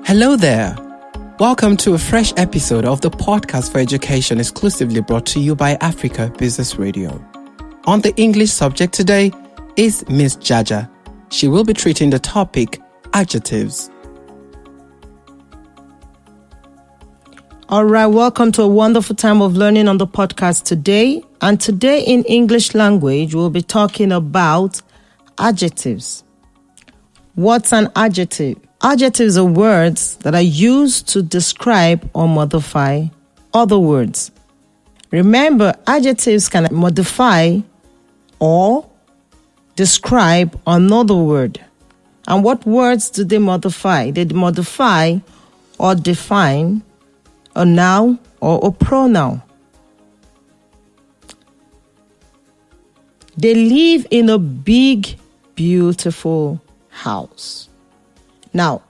Hello there. Welcome to a fresh episode of the podcast for education exclusively brought to you by Africa Business Radio. On the English subject today is Miss Jaja. She will be treating the topic adjectives. All right, welcome to a wonderful time of learning on the podcast today. And today in English language, we'll be talking about adjectives. What's an adjective? Adjectives are words that are used to describe or modify other words. Remember, adjectives can modify or describe another word. And what words do they modify? They modify or define a noun or a pronoun. They live in a big, beautiful house. Now,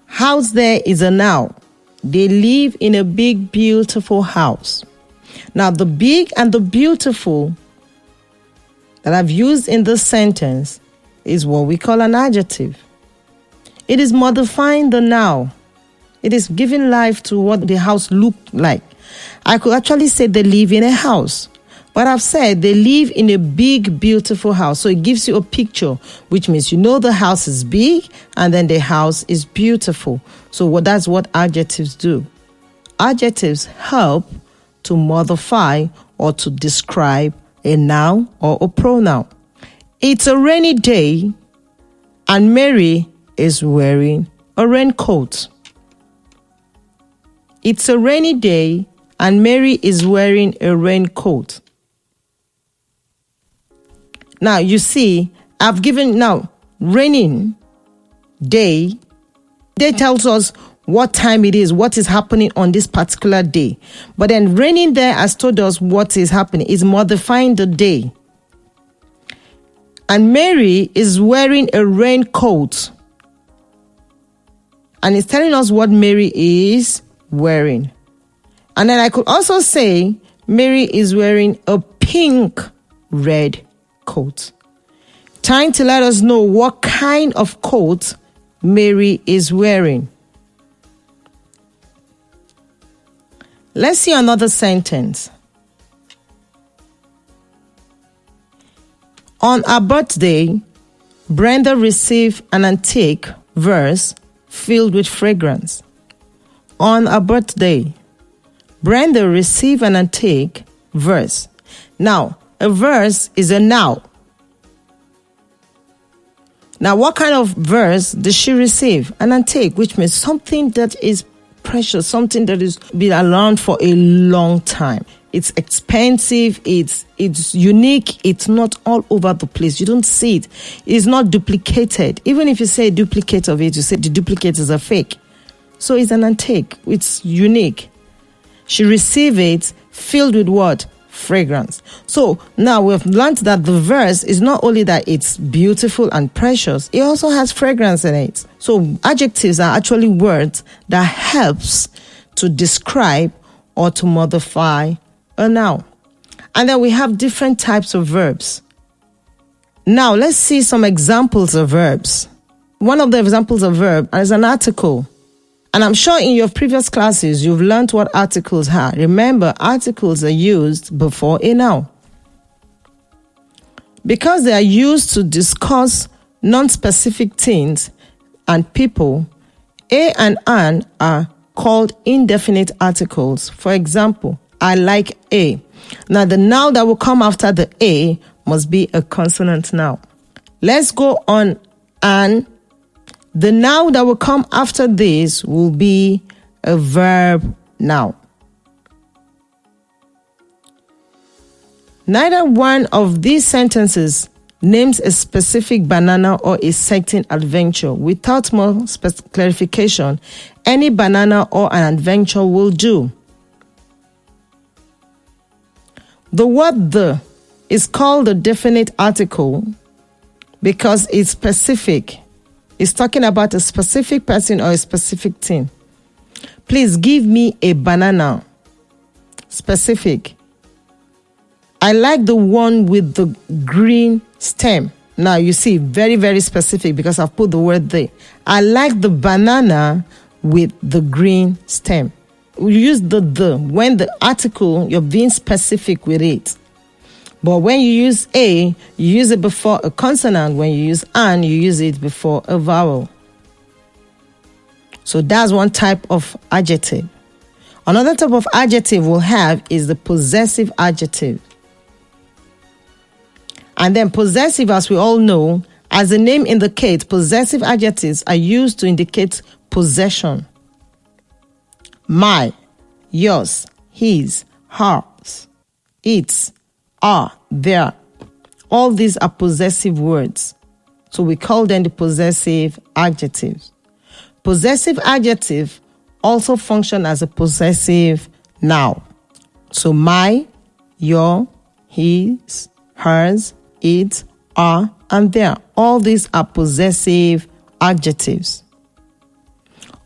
house there is a noun. They live in a big, beautiful house. Now, the big and the beautiful that I've used in this sentence is what we call an adjective. It is modifying the noun. It is giving life to what the house looked like. I could actually say they live in a house. But I've said they live in a big, beautiful house. So it gives you a picture, which means you know the house is big and then the house is beautiful. So that's what adjectives do. Adjectives help to modify or to describe a noun or a pronoun. It's a rainy day and Mary is wearing a raincoat. It's a rainy day and Mary is wearing a raincoat. Now, you see, I've given raining day. They tells us what time it is, what is happening on this particular day. But then raining there has told us what is happening. It's modifying the day. And Mary is wearing a raincoat. And it's telling us what Mary is wearing. And then I could also say Mary is wearing a pink red coat. Trying to let us know what kind of coat Mary is wearing. Let's see another sentence. On her birthday, Brenda received an antique vase filled with fragrance. On her birthday, Brenda received an antique vase. Now, a verse is a noun. Now, what kind of verse did she receive? An antique, which means something that is precious, something that has been around for a long time. It's expensive, it's unique, it's not all over the place. You don't see it. It's not duplicated. Even if you say a duplicate of it, you say the duplicate is a fake. So it's an antique, it's unique. She received it filled with what? Fragrance. So now we've learned that the verse is not only that it's beautiful and precious, it also has fragrance in it. So adjectives are actually words that helps to describe or to modify a noun. And then we have different types of verbs. Now let's see some examples of verbs. One of the examples of verb is an article. And I'm sure in your previous classes, you've learned what articles are. Remember, articles are used before a noun. Because they are used to discuss non-specific things and people, a and an are called indefinite articles. For example, I like a. Now, the noun that will come after the a must be a consonant noun. Let's go on an. The noun that will come after this will be a verb noun. Neither one of these sentences names a specific banana or a certain adventure. Without more clarification, any banana or an adventure will do. The word the is called a definite article because it's specific. It's talking about a specific person or a specific thing. Please give me a banana. Specific. I like the one with the green stem. Now, you see, very, very specific because I've put the word there. I like the banana with the green stem. We use the when the article, you're being specific with it. But when you use a, you use it before a consonant. When you use an, you use it before a vowel. So that's one type of adjective. Another type of adjective we'll have is the possessive adjective. And then possessive, as we all know, as the name indicates, possessive adjectives are used to indicate possession. My, yours, his, hers, its, are, their. All these are possessive words. So we call them the possessive adjectives. Possessive adjective also function as a possessive noun. So my, your, his, hers, its, are, and their. All these are possessive adjectives.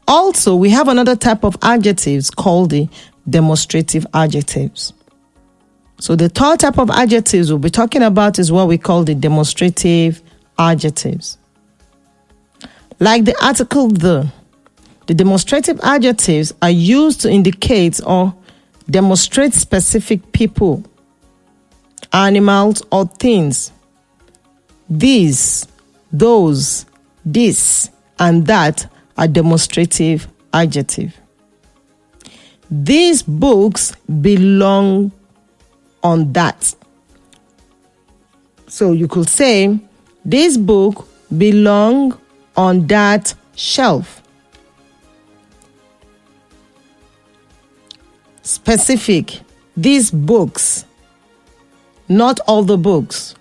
Also, we have another type of adjectives called the demonstrative adjectives. So the third type of adjectives we'll be talking about is what we call the demonstrative adjectives. Like the article the demonstrative adjectives are used to indicate or demonstrate specific people, animals, or things. These, those, this, and that are demonstrative adjective. These books belong on that. So you could say, this book belong on that shelf. Specific, these books, not all the books,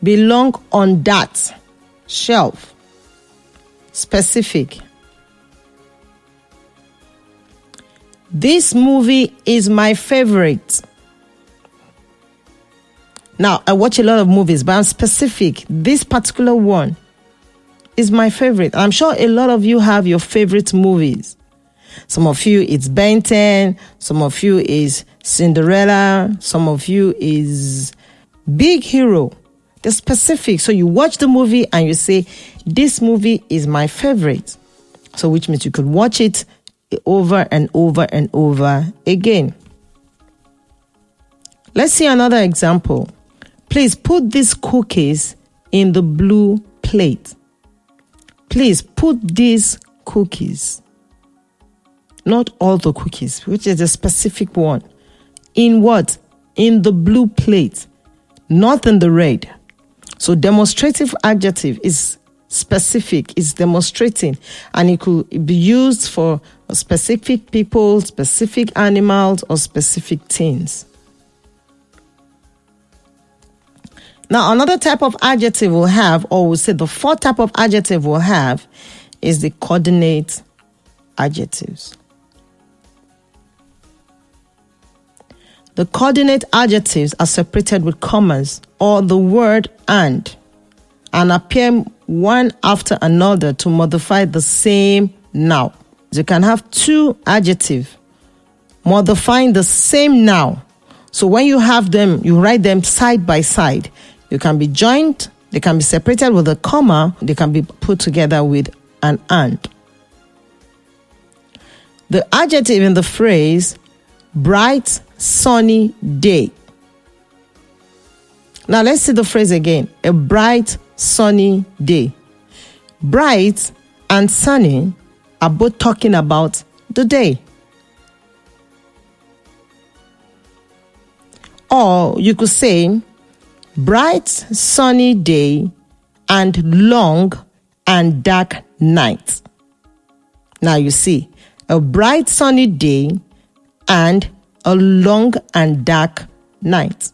belong on that shelf. Specific. This movie is my favorite. Now, I watch a lot of movies, but I'm specific. This particular one is my favorite. I'm sure a lot of you have your favorite movies. Some of you, it's Ben 10. Some of you is Cinderella. Some of you is Big Hero. They're specific. So you watch the movie and you say, this movie is my favorite. So which means you could watch it over and over and over again. Let's see another example. Please put these cookies in the blue plate. Please put these cookies, not all the cookies, which is a specific one, in what? In the blue plate, not in the red. So demonstrative adjective is specific, is demonstrating, and it could be used for specific people, specific animals, or specific things. Now, another type of adjective we'll have, or we'll say the fourth type of adjective we'll have, is the coordinate adjectives. The coordinate adjectives are separated with commas or the word and appear one after another to modify the same noun. You can have two adjectives modifying the same noun. So when you have them, you write them side by side. You can be joined, they can be separated with a comma, they can be put together with an and. The adjective in the phrase, bright, sunny day. Now let's see the phrase again. A bright, sunny day. Bright and sunny are both talking about the day. Or you could say, bright, sunny day and long and dark night. Now you see, a bright, sunny day and a long and dark night.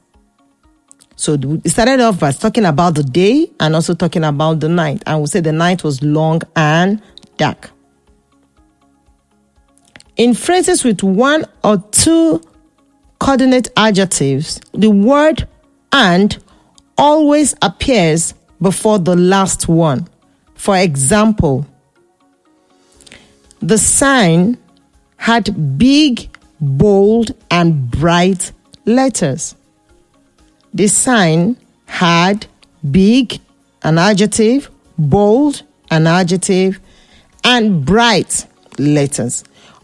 So we started off by talking about the day and also talking about the night. And we said the night was long and dark. In phrases with one or two coordinate adjectives, the word and always appears before the last one. For example, the sign had big, bold, and bright letters. The sign had big, an adjective, bold, an adjective, and bright, letters.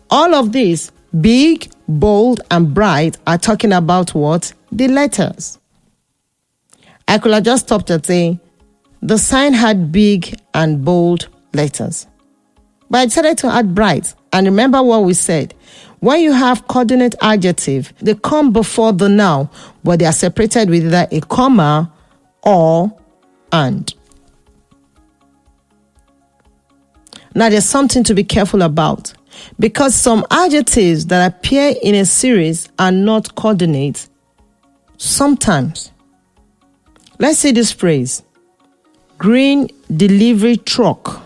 All of these, big, bold, and bright, are talking about what? The letters. I could have just stopped at saying, the sign had big and bold letters. But I decided to add bright. And remember what we said. When you have coordinate adjective, they come before the noun, but they are separated with either a comma or and. Now there's something to be careful about, because some adjectives that appear in a series are not coordinate. Sometimes. Let's say this phrase, green delivery truck.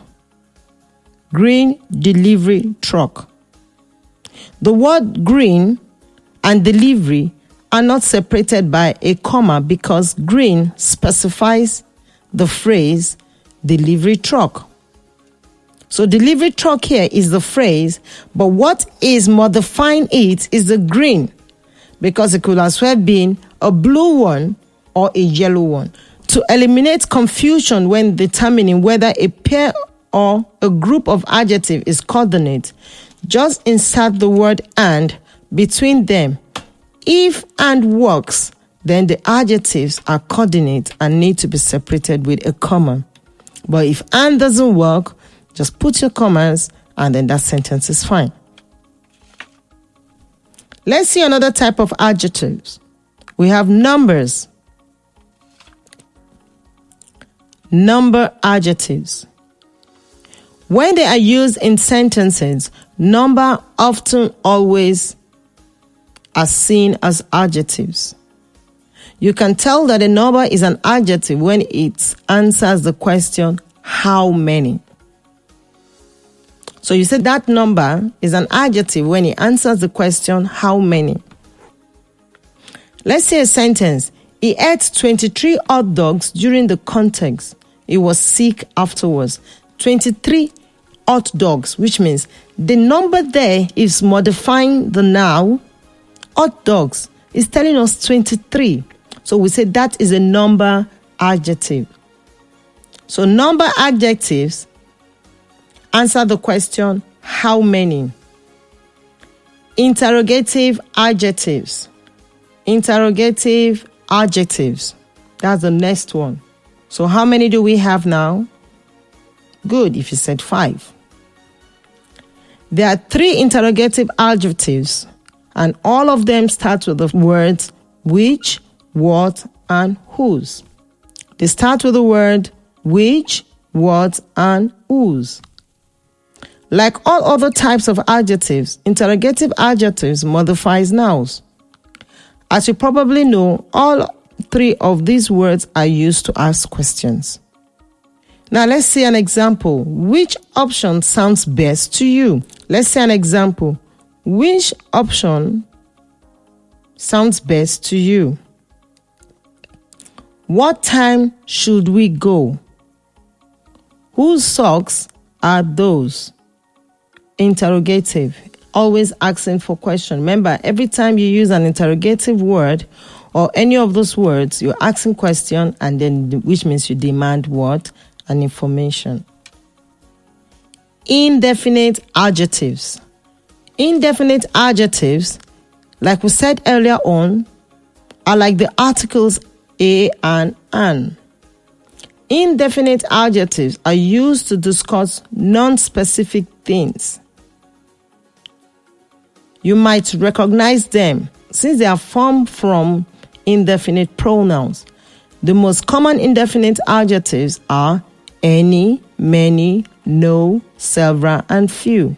Green delivery truck. The word green and delivery are not separated by a comma because green specifies the phrase delivery truck. So delivery truck here is the phrase, but what is modifying it is the green, because it could as well been a blue one or a yellow one. To eliminate confusion when determining whether a pair or a group of adjectives is coordinate, just insert the word and between them. If and works, then the adjectives are coordinate and need to be separated with a comma. But if and doesn't work, just put your commas and then that sentence is fine. Let's see another type of adjectives. We have numbers. Number adjectives. When they are used in sentences, number often always are seen as adjectives. You can tell that a number is an adjective when it answers the question, how many? So you said that number is an adjective when it answers the question, how many? Let's say a sentence, he ate 23 hot dogs during the context. He was sick afterwards. 23 hot dogs, which means the number there is modifying the noun. Hot dogs is telling us 23. So we say that is a number adjective. So number adjectives answer the question, how many? Interrogative adjectives. Interrogative adjectives. That's the next one. So how many do we have now? Good, if you said 5. There are 3 interrogative adjectives, and all of them start with the words which, what, and whose. They start with the word which, what, and whose. Like all other types of adjectives, interrogative adjectives modifies nouns. As you probably know, all 3 of these words are used to ask questions. Now let's see an example. Which option sounds best to you? Let's see an example. Which option sounds best to you? What time should we go? Whose socks are those? Interrogative. Always asking for question. Remember, every time you use an interrogative word or any of those words, you're asking question, and then which means you demand what? An information. Indefinite adjectives. Indefinite adjectives, like we said earlier on, are like the articles a and an. Indefinite adjectives are used to discuss non-specific things. You might recognize them since they are formed from indefinite pronouns. The most common indefinite adjectives are any, many, no, several, and few.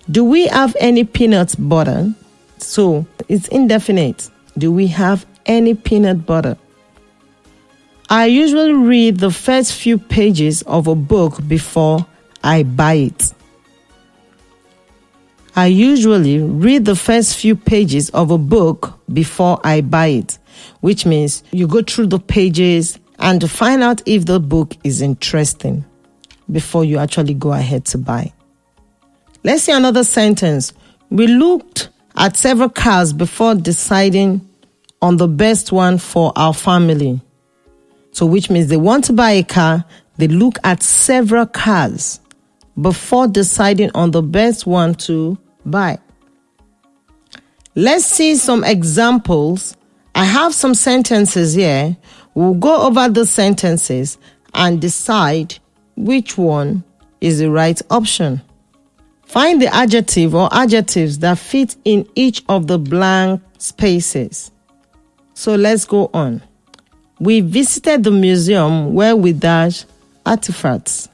Do we have any peanut butter? So it's indefinite. Do we have any peanut butter? I usually read the first few pages of a book before I buy it. I usually read the first few pages of a book before I buy it, which means you go through the pages and to find out if the book is interesting before you actually go ahead to buy. Let's see another sentence. We looked at several cars before deciding on the best one for our family. So which means they want to buy a car, they look at several cars before deciding on the best one to buy. Let's see some examples. I have some sentences here. We'll go over the sentences and decide which one is the right option. Find the adjective or adjectives that fit in each of the blank spaces. So let's go on. We visited the museum where we dash artifacts.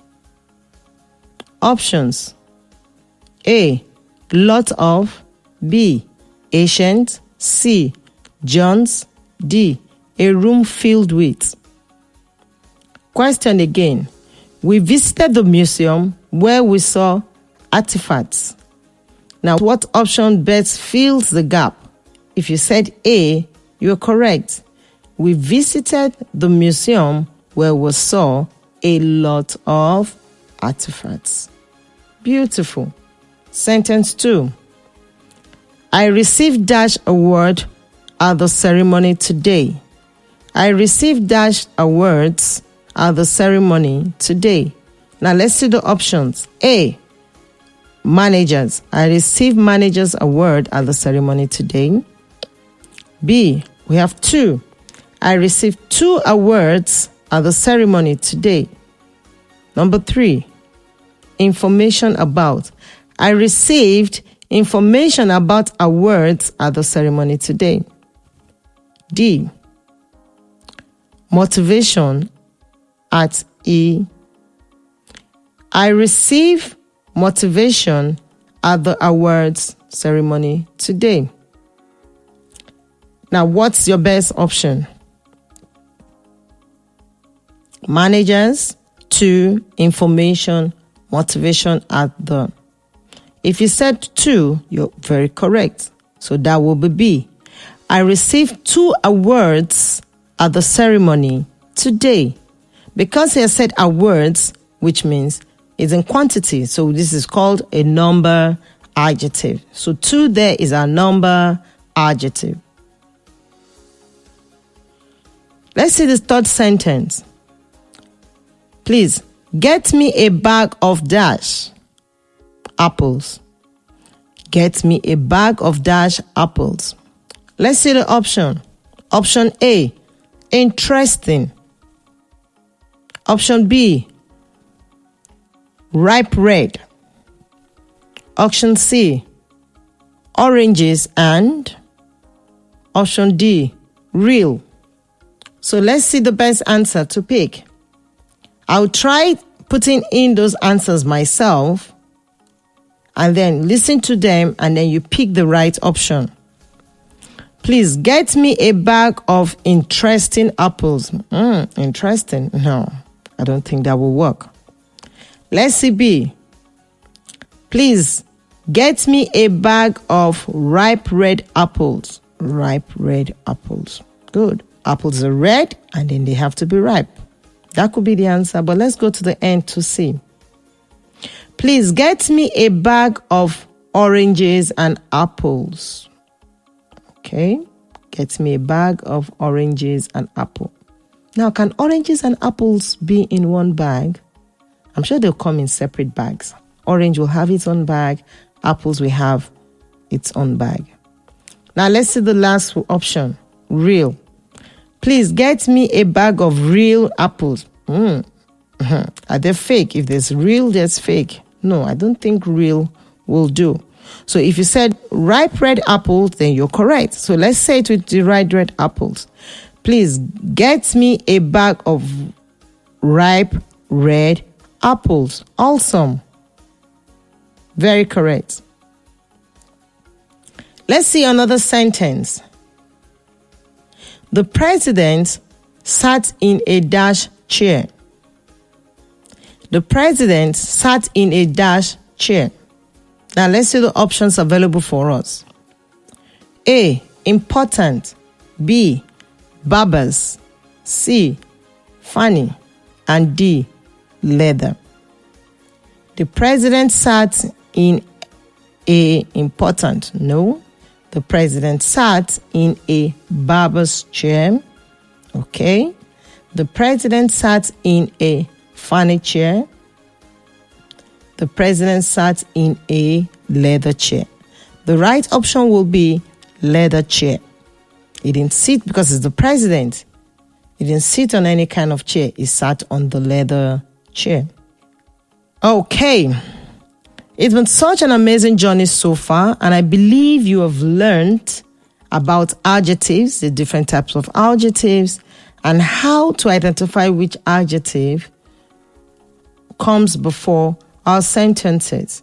Options: A, lot of; B, ancient; C, John's; D, a room filled with. Question again. We visited the museum where we saw artifacts. Now, what option best fills the gap? If you said A, you're correct. We visited the museum where we saw a lot of artifacts. Beautiful. Sentence 2. I received dash award at the ceremony today. I received dash awards at the ceremony today. Now let's see the options. A, managers. I received managers award at the ceremony today. B, we have 2. I received 2 awards at the ceremony today. Number 3, information about. I received information about awards at the ceremony today. D, motivation at E. I received motivation at the awards ceremony today. Now, what's your best option? Managers, 2, information, motivation at the. If you said 2, you're very correct. So that will be B. I received 2 awards at the ceremony today. Because he has said awards, which means it's in quantity. So this is called a number adjective. So 2 there is a number adjective. Let's see the third sentence. Please, get me a bag of dash apples. Get me a bag of dash apples. Let's see the option. Option A, interesting. Option B, ripe red. Option C, oranges, and option D, real. So let's see the best answer to pick. I'll try putting in those answers myself and then listen to them, and then you pick the right option. Please get me a bag of interesting apples. Interesting? No, I don't think that will work. Let's see B. Please get me a bag of ripe red apples. Ripe red apples. Good. Apples are red and then they have to be ripe. That could be the answer, but let's go to the end to see. Please get me a bag of oranges and apples. Okay. Get me a bag of oranges and apple. Now, can oranges and apples be in one bag? I'm sure they'll come in separate bags. Orange will have its own bag. Apples will have its own bag. Now, let's see the last option. Real. Please get me a bag of real apples. Are they fake? If there's real, there's fake. No, I don't think real will do. So if you said ripe red apples, then you're correct. So let's say it with the ripe red apples. Please get me a bag of ripe red apples. Awesome. Very correct. Let's see another sentence. The president sat in a dash chair. The president sat in a dash chair. Now let's see the options available for us. A, important. B, barbers. C, funny. And D, leather. The president sat in a important. No. The president sat in a barber's chair. Okay. The president sat in a funny chair. The president sat in a leather chair. The right option will be leather chair. He didn't sit because he's the president. He didn't sit on any kind of chair. He sat on the leather chair. Okay. It's been such an amazing journey so far, and I believe you have learned about adjectives, the different types of adjectives, and how to identify which adjective comes before our sentences.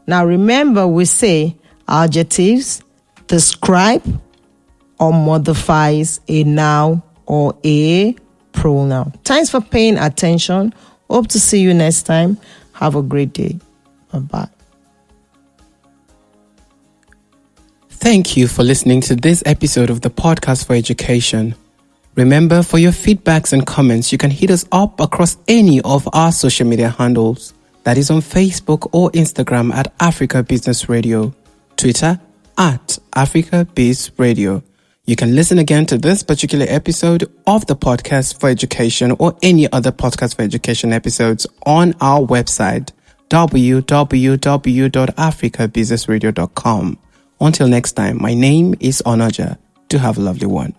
Now remember, we say adjectives describe or modifies a noun or a pronoun. Thanks for paying attention. Hope to see you next time. Have a great day. Bye-bye. Thank you for listening to this episode of the Podcast for Education. Remember, for your feedbacks and comments, you can hit us up across any of our social media handles. That is on Facebook or Instagram at Africa Business Radio, Twitter at Africa Biz Radio. You can listen again to this particular episode of the Podcast for Education or any other Podcast for Education episodes on our website, www.africabusinessradio.com. Until next time, my name is Onaja. Do have a lovely one.